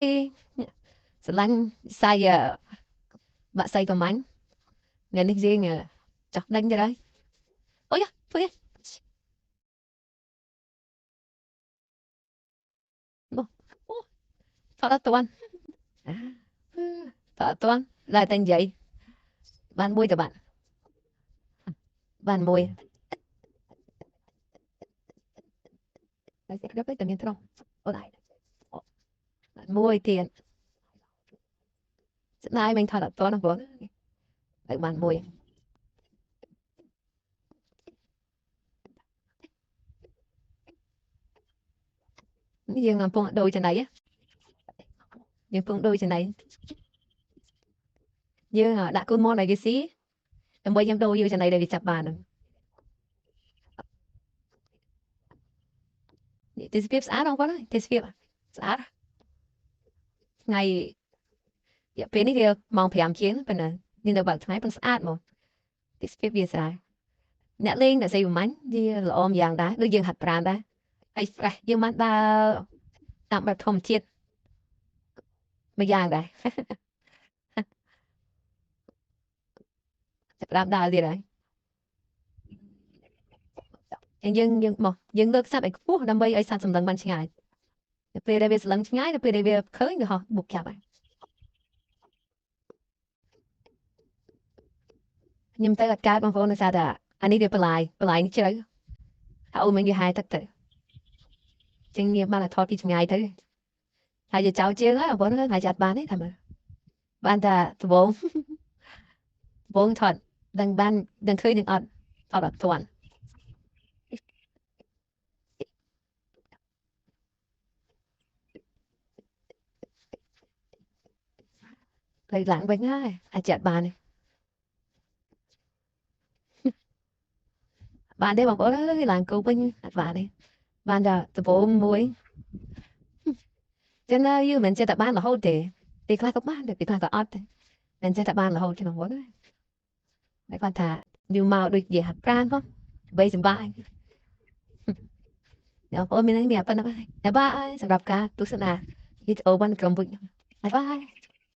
ស្រឡាញ់សាយបាក់សៃប្រមាញ់ថ្ងៃនេះយើងចោះដេញទៅហើយអូយធ្វើអូថតអត់ទាន់ថតអត់ទាន់តែតែនិយាយបានមួយទៅបានមួយតែស្ដាប់ទៅមានត្រង់អូនឯងបានមួយទៀតស្ដាយមិនថតអត់ទាន់បងទៅបានមួយយើងកំពុងដូរចំណៃយើងកំពុងដូរចំណៃយើងដាក់គូនមកឲ្យគេស៊ីដើម្បីយើងដូរយកចំណៃដែលវាចាប់បានទេសភាពស្អាតបងប្អូនទេសភាពស្អាតថ្ងៃរយៈពេលនេះវាម៉ោង5ជាងប៉ុន្តែយើងនៅបើកថ្ងៃប៉ុន្តែស្អាតហ្មងទេសភាពវាស្អាតអ្នកលេងអ្នកស្រីប្រមាញ់វាល្អម្យ៉ាងដែរដូចយើងហាត់ប្រាណដែរហើយ fresh យើងបានដើរតាមបែបធម្មជាតិមួយយ៉ាងដែរចាប់ដើមដើរទៀតហើយយើងមកយើងលើកសัตว์ឲ្យខ្ពស់ដើម្បីឲ្យសัตว์សម្លឹងបានឆ្ងាយទៅពេលដែលវាសម្លឹងឆ្ងាយទៅពេលដែលវាឃើញវាហោះបុកចាប់ហើយខ្ញុំទៅអត់កើតបងប្អូនដោយសារតែអានេះវាបន្លាយនេះជ្រៅហើយអូនមិញវាហាយទឹកទៅចឹងខ្ញុំបានថតពីឆ្ងាយទៅហើយជាចៅជើងហើយបងប្អូនហើយចាត់បានទេថាមើលបានតែដបងថតដឹងឃើញនឹងអត់ថតអត់ទាន់ទៅឡើងវិញហើយអាចចាត់បានទេបានទេបងប្អូនអើយឡើងគោវិញអត់បានទេបានតែដបងមួយចឹងយើងមិនចេះតែបានរហូតទេពេលខ្លះក៏បានពេលខ្លះក៏អត់ទេមិនចេះតែបានរហូតទេបងប្អូនតែគាត់ថាយូរមកដូចជាហាត់ប្រាណផងបីសម្បាយបងប្អូនមាននេះមានប៉ុណ្ណឹងហើយបាយសម្រាប់ការទស្សនាវីដេអូបានក្រុមវិញបាយ